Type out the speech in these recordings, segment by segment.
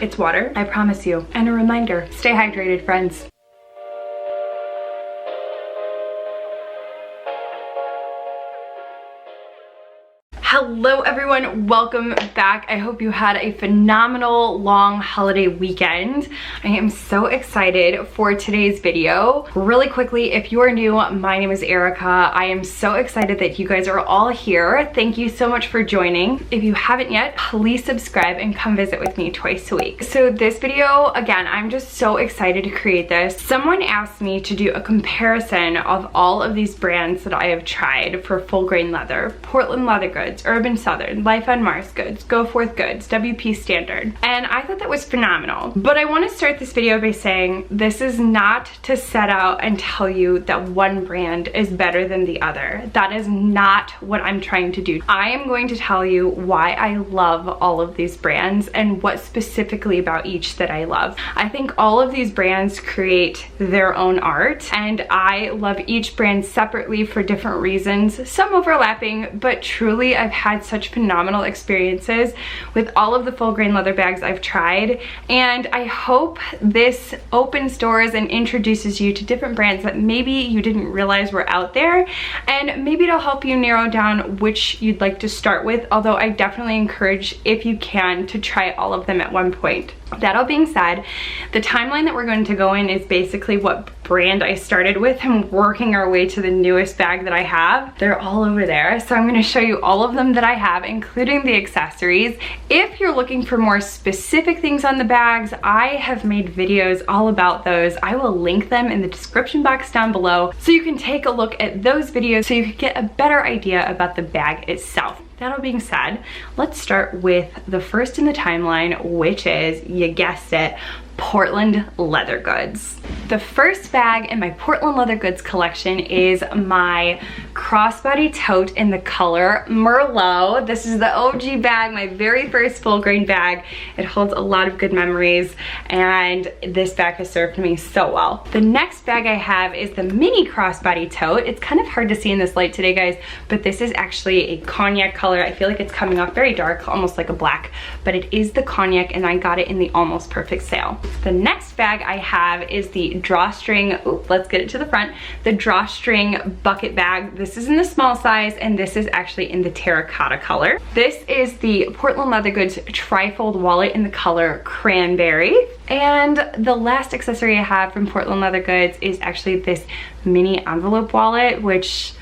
It's water, I promise you. And a reminder, stay hydrated, friends. Hello everyone, welcome back. I hope you had a phenomenal long holiday weekend. I am so excited for today's video. Really quickly, if you are new, my name is Erica. I am so excited that you guys are all here. Thank you so much for joining. If you haven't yet, please subscribe and come visit with me twice a week. So this video, again, I'm just so excited to create this. Someone asked me to do a comparison of all of these brands that I have tried for full grain leather. Portland Leather Goods, Urban Southern, Life on Mars Goods, Go Forth Goods, WP Standard, and I thought that was phenomenal. But I want to start this video by saying this is not to set out and tell you that one brand is better than the other. That is not what I'm trying to do. I am going to tell you why I love all of these brands and what specifically about each that I love. I think all of these brands create their own art, and I love each brand separately for different reasons, some overlapping, but truly I've had such phenomenal experiences with all of the full grain leather bags I've tried, and I hope this opens doors and introduces you to different brands that maybe you didn't realize were out there, and maybe it'll help you narrow down which you'd like to start with, although I definitely encourage, if you can, to try all of them at one point. That all being said, the timeline that we're going to go in is basically what brand I started with and working our way to the newest bag that I have. They're all over there, so I'm going to show you all of them that I have, including the accessories. If you're looking for more specific things on the bags, I have made videos all about those. I will link them in the description box down below so you can take a look at those videos so you can get a better idea about the bag itself. That all being said, let's start with the first in the timeline, which is, you guessed it, Portland Leather Goods. The first bag in my Portland Leather Goods collection is my Crossbody Tote in the color Merlot. This is the OG bag, my very first full grain bag. It holds a lot of good memories, and this bag has served me so well. The next bag I have is the mini Crossbody Tote. It's kind of hard to see in this light today, guys, but this is actually a cognac color. I feel like it's coming off very dark, almost like a black, but it is the cognac, and I got it in the almost perfect sale. The next bag I have is the drawstring, let's get it to the front, the drawstring bucket bag. This is in the small size, and this is actually in the terracotta color. This is the Portland Leather Goods trifold wallet in the color cranberry. And the last accessory I have from Portland Leather Goods is actually this mini envelope wallet, which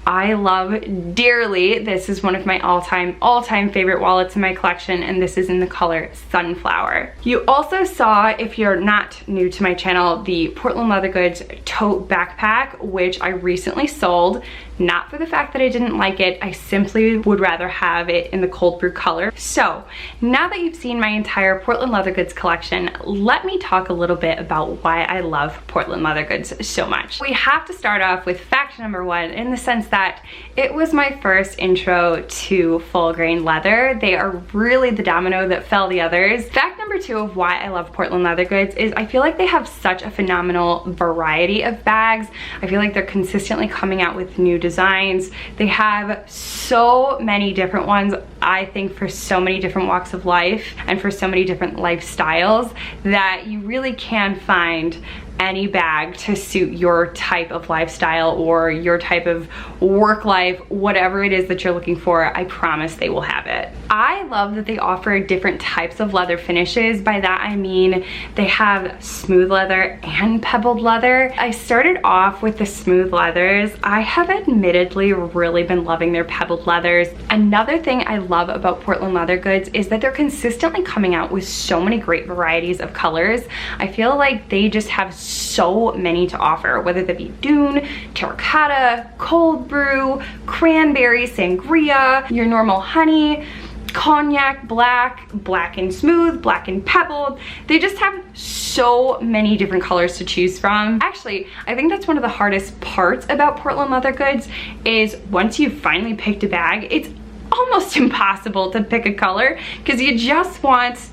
I love dearly. This is one of my all-time favorite wallets in my collection, and this is in the color Sunflower. You also saw, if you're not new to my channel, the Portland Leather Goods tote backpack, which I recently sold. Not for the fact that I didn't like it, I simply would rather have it in the cold brew color. So now that you've seen my entire Portland Leather Goods collection, let me talk a little bit about why I love Portland Leather Goods so much. We have to start off with fact number one, in the sense that it was my first intro to full grain leather. They are really the domino that fell the others. Fact number two of why I love Portland Leather Goods is I feel like they have such a phenomenal variety of bags. I feel like they're consistently coming out with new designs. They have so many different ones, I think, for so many different walks of life and for so many different lifestyles, that you really can find any bag to suit your type of lifestyle or your type of work life, whatever it is that you're looking for. I promise they will have it. I love that they offer different types of leather finishes. By that I mean they have smooth leather and pebbled leather. I started off with the smooth leathers. I have admittedly really been loving their pebbled leathers. Another thing I love about Portland Leather Goods is that they're consistently coming out with so many great varieties of colors. I feel like they just have so many to offer, whether that be dune, terracotta, cold brew, cranberry, sangria, your normal honey, cognac, black, black and smooth, black and pebbled. They just have so many different colors to choose from. Actually, I think that's one of the hardest parts about Portland Leather Goods is once you've finally picked a bag, it's almost impossible to pick a color because you just want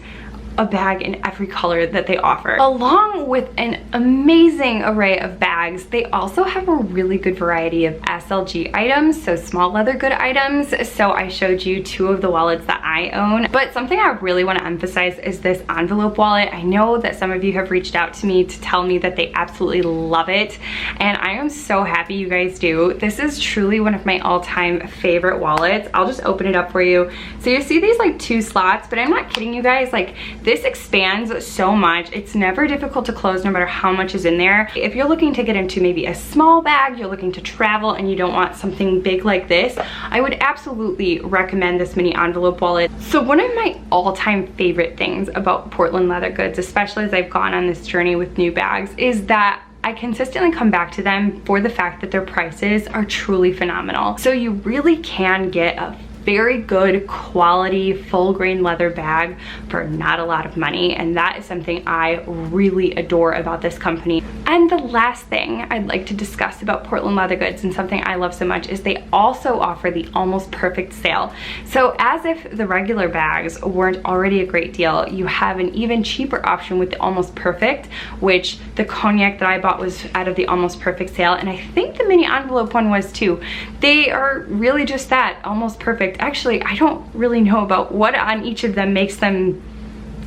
a bag in every color that they offer. Along with an amazing array of bags, they also have a really good variety of SLG items, so small leather good items. So I showed you 2 of the wallets that I own, but something I really want to emphasize is this envelope wallet. I know that some of you have reached out to me to tell me that they absolutely love it, and I am so happy you guys do. This is truly one of my all-time favorite wallets. I'll just open it up for you. So you see these like 2 slots, but I'm not kidding you guys, like this expands so much. It's never difficult to close no matter how much is in there. If you're looking to get into maybe a small bag, you're looking to travel and you don't want something big like this, I would absolutely recommend this mini envelope wallet. So one of my all-time favorite things about Portland leather goods, especially as I've gone on this journey with new bags, is that I consistently come back to them for the fact that their prices are truly phenomenal. So you really can get a very good quality full grain leather bag for not a lot of money, and that is something I really adore about this company. And the last thing I'd like to discuss about Portland leather goods, and something I love so much, is they also offer the almost perfect sale. So as if the regular bags weren't already a great deal, you have an even cheaper option with the almost perfect, which the cognac that I bought was out of the almost perfect sale, and I think the mini envelope one was too. They are really just that, almost perfect. Actually, I don't really know about what on each of them makes them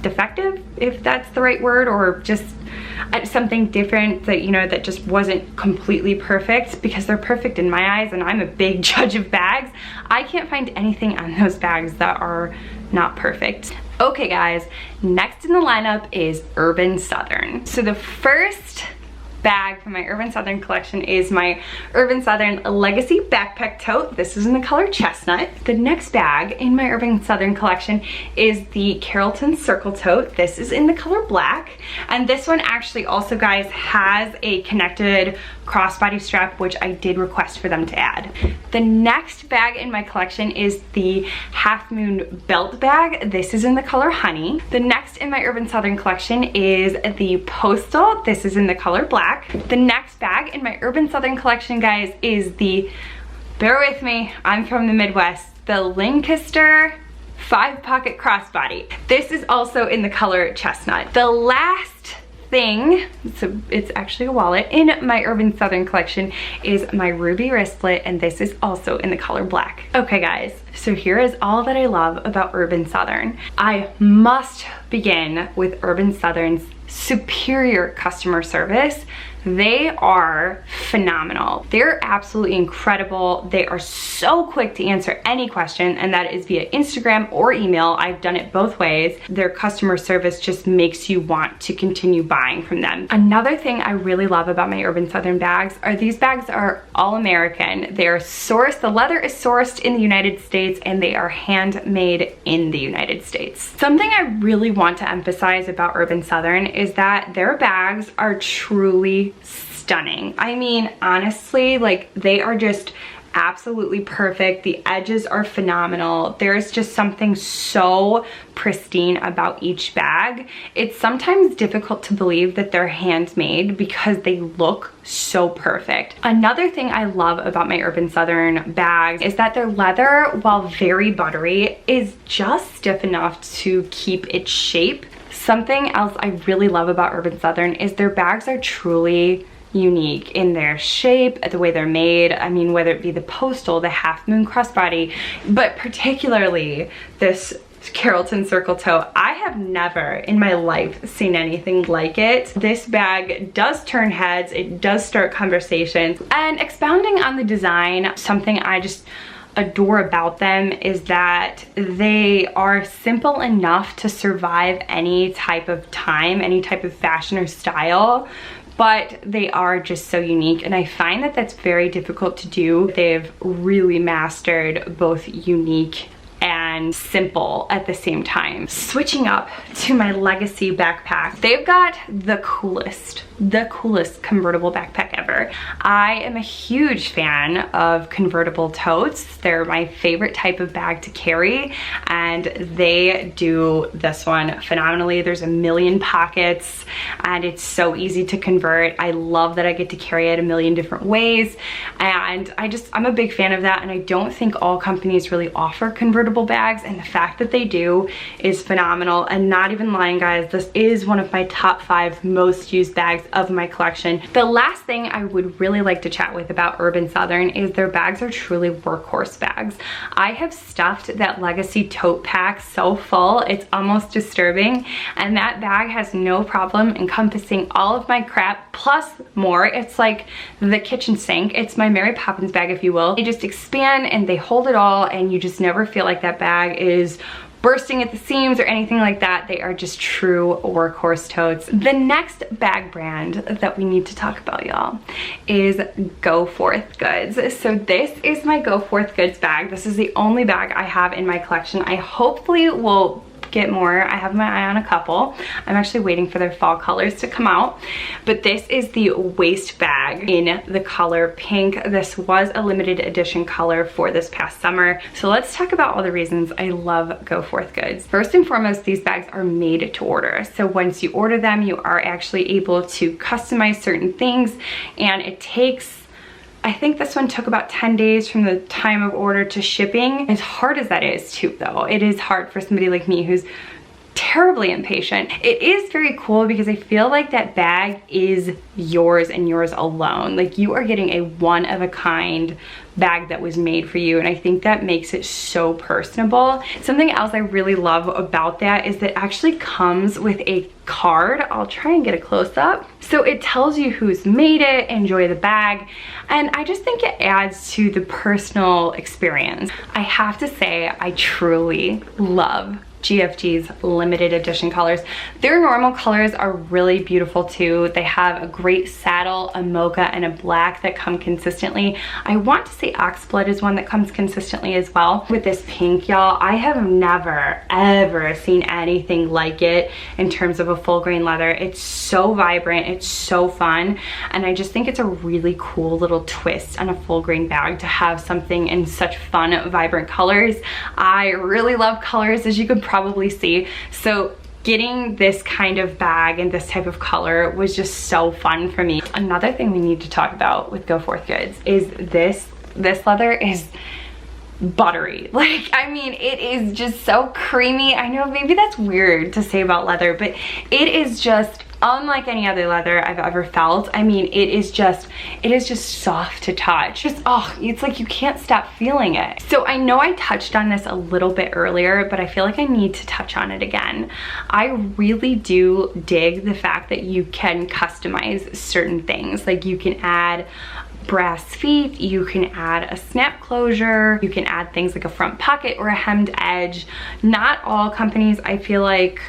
defective, if that's the right word, or just something different that, you know, that just wasn't completely perfect, because they're perfect in my eyes and I'm a big judge of bags. I can't find anything on those bags that are not perfect. Okay guys, next in the lineup is Urban Southern. So the first bag from my Urban Southern collection is my Urban Southern Legacy Backpack Tote. This is in the color Chestnut. The next bag in my Urban Southern collection is the Carrollton Circle Tote. This is in the color Black. And this one actually also, guys, has a connected crossbody strap, which I did request for them to add. The next bag in my collection is the Half Moon Belt Bag. This is in the color Honey. The next in my Urban Southern collection is the Postal. This is in the color Black. The next bag in my Urban Southern collection, guys, is the, bear with me, I'm from the Midwest, the Lancaster 5-pocket crossbody. This is also in the color Chestnut. The last thing, so it's actually a wallet, in my Urban Southern collection is my ruby wristlet, and this is also in the color Black. Okay guys, so here is all that I love about Urban Southern. I must begin with Urban Southern's superior customer service. They are phenomenal. They're absolutely incredible. They are so quick to answer any question, and that is via Instagram or email. I've done it both ways. Their customer service just makes you want to continue buying from them. Another thing I really love about my Urban Southern bags are these bags are all American. They are sourced, the leather is sourced in the United States, and they are handmade in the United States. Something I really want to emphasize about Urban Southern is that their bags are truly stunning. I mean, honestly, like, they are just absolutely perfect. The edges are phenomenal. There's just something so pristine about each bag. It's sometimes difficult to believe that they're handmade because they look so perfect. Another thing I love about my Urban Southern bags is that their leather, while very buttery, is just stiff enough to keep its shape. Something else I really love about Urban Southern is their bags are truly unique in their shape, the way they're made. I mean, whether it be the Postal, the Half Moon crossbody, but particularly this Carrollton Circle Tote. I have never in my life seen anything like it. This bag does turn heads, it does start conversations. And expounding on the design, something I just adore about them is that they are simple enough to survive any type of time, any type of fashion or style, but they are just so unique, and I find that that's very difficult to do. They've really mastered both unique and simple at the same time. Switching up to my Legacy backpack, they've got the coolest convertible backpack ever. I am a huge fan of convertible totes. They're my favorite type of bag to carry, and they do this one phenomenally. There's a million pockets, and it's so easy to convert. I love that I get to carry it a million different ways, and I'm a big fan of that, and I don't think all companies really offer convertible bags. bags, and the fact that they do is phenomenal. And not even lying, guys, this is one of my top 5 most used bags of my collection. The last thing I would really like to chat with about Urban Southern is their bags are truly workhorse bags. I have stuffed that Legacy tote pack so full, it's almost disturbing, and that bag has no problem encompassing all of my crap plus more. It's like the kitchen sink. It's my Mary Poppins bag, if you will. They just expand and they hold it all, and you just never feel like that bag is bursting at the seams or anything like that. They are just true workhorse totes. The next bag brand that we need to talk about, y'all, is Go Forth Goods. So this is my Go Forth Goods bag. This is the only bag I have in my collection. I hopefully will get more. I have my eye on a couple. I'm actually waiting for their fall colors to come out, but this is the waist bag in the color pink. This was a limited edition color for this past summer. So let's talk about all the reasons I love Go Forth Goods. First and foremost, these bags are made to order. So once you order them, you are actually able to customize certain things, and it takes, I think this one took about 10 days from the time of order to shipping. As hard as that is too, though, it is hard for somebody like me who's terribly impatient. It is very cool because I feel like that bag is yours and yours alone. Like, you are getting a one-of-a-kind bag that was made for you, and I think that makes it so personable. Something else I really love about that is that it actually comes with a card. I'll try and get a close-up. So it tells you who's made it, enjoy the bag, and I just think it adds to the personal experience. I have to say, I truly love GFG's limited edition colors. Their normal colors are really beautiful too. They have a great saddle, a mocha, and a black that come consistently. I want to say Oxblood is one that comes consistently as well. With this pink, y'all, I have never ever seen anything like it in terms of a full grain leather. It's so vibrant, it's so fun, and I just think it's a really cool little twist on a full grain bag to have something in such fun, vibrant colors. I really love colors, as you can probably see, so getting this kind of bag and this type of color was just so fun for me. Another thing we need to talk about with Go Forth Goods is this leather is buttery. Like, I mean, it is just so creamy. I know maybe that's weird to say about leather, but it is just unlike any other leather I've ever felt. I mean, it is just soft to touch. Just, oh, it's like you can't stop feeling it. So I know I touched on this a little bit earlier, but I feel like I need to touch on it again. I really do dig the fact that you can customize certain things. Like, you can add brass feet, you can add a snap closure, you can add things like a front pocket or a hemmed edge. Not all companies, I feel like,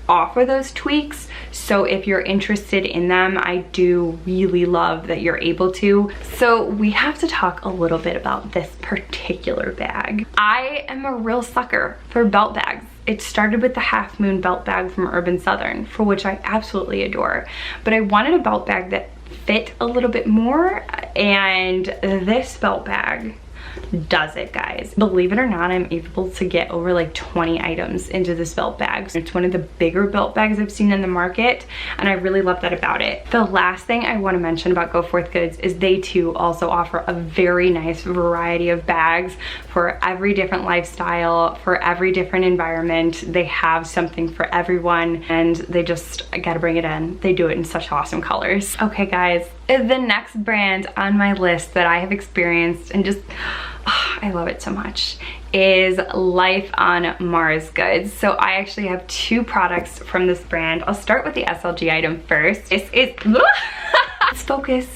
offer those tweaks, so if you're interested in them, I do really love that you're able to. So we have to talk a little bit about this particular bag. I am a real sucker for belt bags. It started with the Half Moon belt bag from Urban Southern, for which I absolutely adore, but I wanted a belt bag that fit a little bit more, and this belt bag does it, guys. Believe it or not, I'm able to get over like 20 items into this belt bag. It's one of the bigger belt bags I've seen in the market, and I really love that about it. The last thing I want to mention about Go Forth Goods is they too also offer a very nice variety of bags for every different lifestyle, for every different environment. They have something for everyone, and they just gotta bring it in. They do it in such awesome colors. Okay, guys, the next brand on my list that I have experienced and just, oh, I love it so much, is Life on Mars Goods. So I actually have 2 products from this brand. I'll start with the SLG item first. This is, let's focus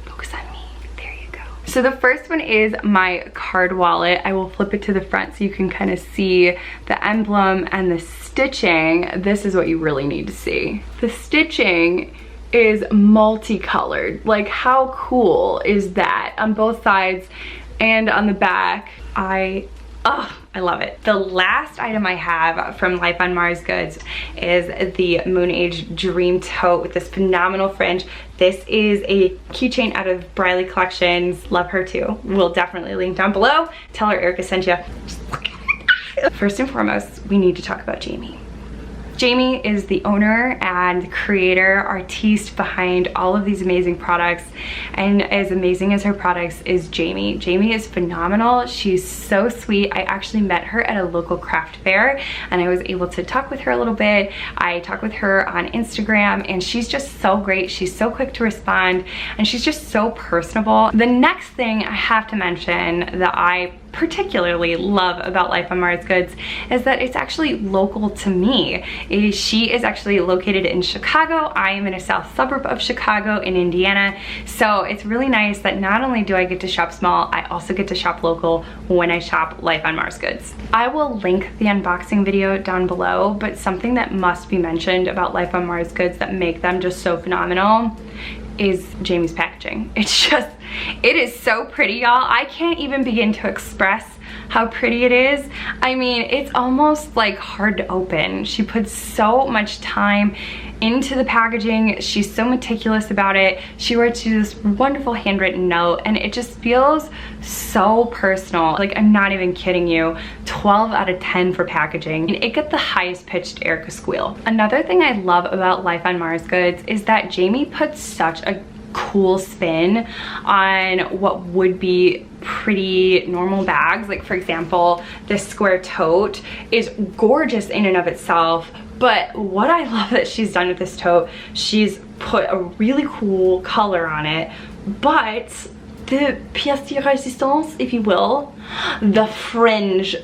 on me. There you go. So the first one is my card wallet. I will flip it to the front so you can kind of see the emblem and the stitching. This is what you really need to see. The stitching is multicolored. Like, how cool is that on both sides and on the back? I love it. The last item I have from Life on Mars Goods is the Moon Age Dream Tote with this phenomenal fringe. This is a keychain out of Briley Collections. Love her too. We'll definitely link down below. Tell her Erica sent you. First and foremost, we need to talk about Jamie. Jamie is the owner and the creator, artiste behind all of these amazing products, and as amazing as her products is Jamie. Jamie is phenomenal. She's so sweet. I actually met her at a local craft fair and I was able to talk with her a little bit. I talked with her on Instagram and she's just so great. She's so quick to respond and she's just so personable. The next thing I have to mention that I particularly love about Life on Mars Goods is that it's actually local to me. She is actually located in Chicago. I am in a south suburb of Chicago in Indiana. So it's really nice that not only do I get to shop small, I also get to shop local when I shop Life on Mars Goods. I will link the unboxing video down below, but something that must be mentioned about Life on Mars Goods that make them just so phenomenal is Jamie's packaging. It is so pretty, y'all. I can't even begin to express how pretty it is. I mean, it's almost like hard to open. She puts so much time into the packaging. She's so meticulous about it. She writes you this wonderful handwritten note and it just feels so personal. Like, I'm not even kidding you. 12 out of 10 for packaging. And it got the highest pitched Erica squeal. Another thing I love about Life on Mars Goods is that Jamie puts such a cool spin on what would be pretty normal bags. Like, for example, this square tote is gorgeous in and of itself, but what I love that she's done with this tote, she's put a really cool color on it, but the pièce de résistance, if you will, the fringe,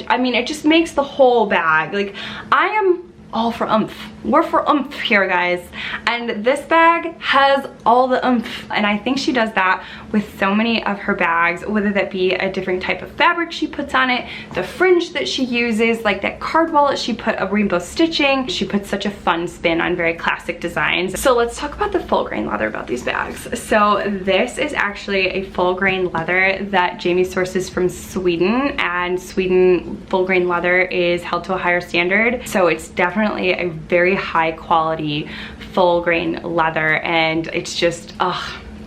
I mean, it just makes the whole bag. Like, I am all for oomph. We're for oomph here, guys. And this bag has all the oomph. And I think she does that with so many of her bags, whether that be a different type of fabric she puts on it, the fringe that she uses, like that card wallet, she put a rainbow stitching. She puts such a fun spin on very classic designs. So let's talk about the full grain leather about these bags. So this is actually a full grain leather that Jamie sources from Sweden, and Sweden full grain leather is held to a higher standard. So it's definitely a very high quality full grain leather, and it's just,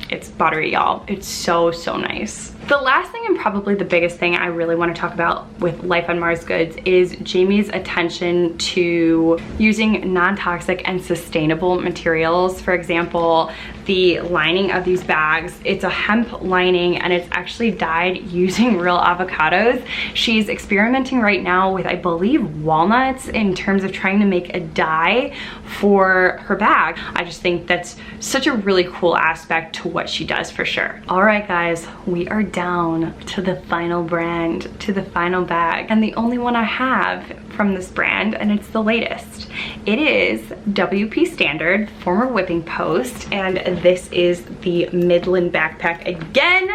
it's buttery, y'all. It's so nice. The last thing and probably the biggest thing I really want to talk about with Life on Mars Goods is Jamie's attention to using non-toxic and sustainable materials. For example, the lining of these bags, it's a hemp lining and it's actually dyed using real avocados. She's experimenting right now with, I believe, walnuts in terms of trying to make a dye for her bag. I just think that's such a really cool aspect to what she does, for sure. All right, guys, we are down to the final brand, to the final bag, and the only one I have from this brand, and it's the latest. It is WP Standard, former Whipping Post, and this is the Midland Backpack again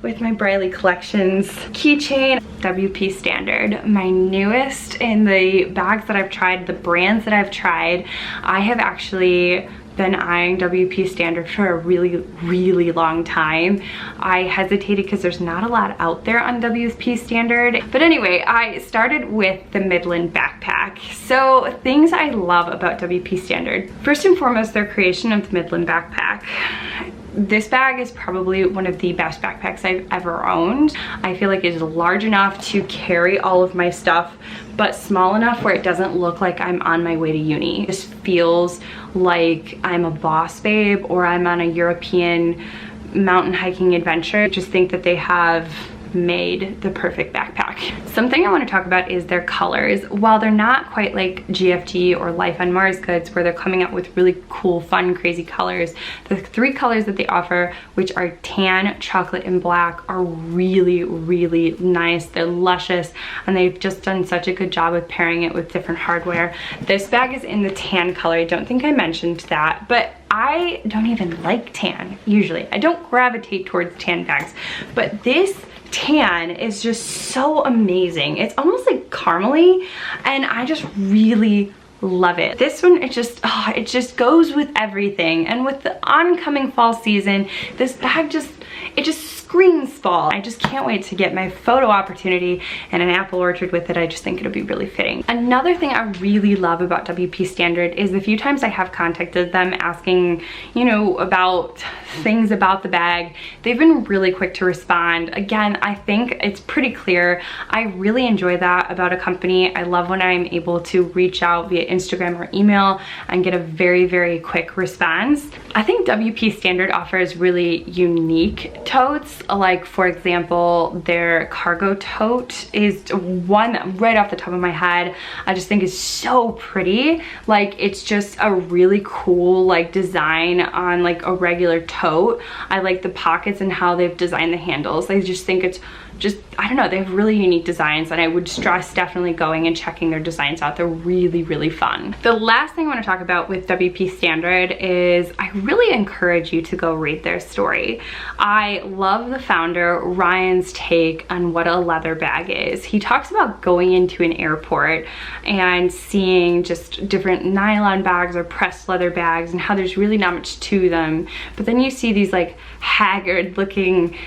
with my Briley Collections keychain. WP Standard, my newest in the bags that I've tried, the brands that I've tried. I have actually been eyeing WP Standard for a really long time. I hesitated because there's not a lot out there on WP Standard. But anyway, I started with the Midland Backpack. So things I love about WP Standard. First and foremost, their creation of the Midland Backpack. This bag is probably one of the best backpacks I've ever owned. I feel like it is large enough to carry all of my stuff, but small enough where it doesn't look like I'm on my way to uni. It just feels like I'm a boss babe or I'm on a European mountain hiking adventure. I just think that they have made the perfect backpack. Something I want to talk about is their colors. While they're not quite like GFT or Life on Mars Goods where they're coming out with really cool, fun, crazy colors, the three colors that they offer, which are tan, chocolate, and black, are really nice. They're luscious, and they've just done such a good job with pairing it with different hardware. This bag is in the tan color. I don't think I mentioned that, but I don't even like tan usually. I don't gravitate towards tan bags, but this tan is just so amazing. It's almost like caramely, and I just really love it. This one, it just goes with everything, and with the oncoming fall season, this bag just screen fall. I just can't wait to get my photo opportunity in an apple orchard with it. I just think it'll be really fitting. Another thing I really love about WP Standard is the few times I have contacted them asking, you know, about things about the bag, they've been really quick to respond. Again, I think it's pretty clear. I really enjoy that about a company. I love when I'm able to reach out via Instagram or email and get a very, very quick response. I think WP Standard offers really unique totes. Like, for example, their cargo tote is one right off the top of my head I just think is so pretty. Like, it's just a really cool like design on like a regular tote. I like the pockets and how they've designed the handles. I just think it's just, I don't know, they have really unique designs, and I would stress definitely going and checking their designs out. They're really, really fun. The last thing I want to talk about with WP Standard is I really encourage you to go read their story. I love the founder, Ryan's take on what a leather bag is. He talks about going into an airport and seeing just different nylon bags or pressed leather bags and how there's really not much to them. But then you see these like haggard looking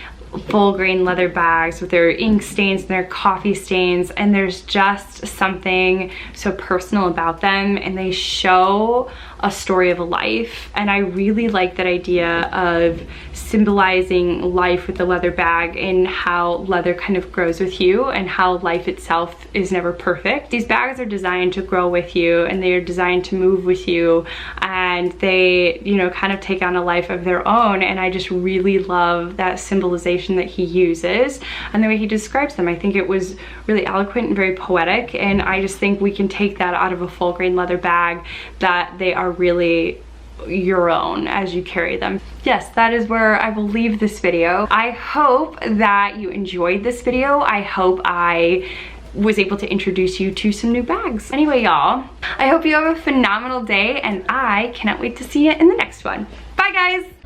full grain leather bags with their ink stains and their coffee stains, and there's just something so personal about them, and they show a story of a life. And I really like that idea of symbolizing life with the leather bag and how leather kind of grows with you and how life itself is never perfect. These bags are designed to grow with you, and they are designed to move with you, and they, you know, kind of take on a life of their own. And I just really love that symbolization that he uses and the way he describes them. I think it was really eloquent and very poetic, and I just think we can take that out of a full grain leather bag, that they are really your own as you carry them. Yes, that is where I will leave this video. I hope that you enjoyed this video. I hope I was able to introduce you to some new bags. Anyway, y'all, I hope you have a phenomenal day, and I cannot wait to see you in the next one. Bye, guys.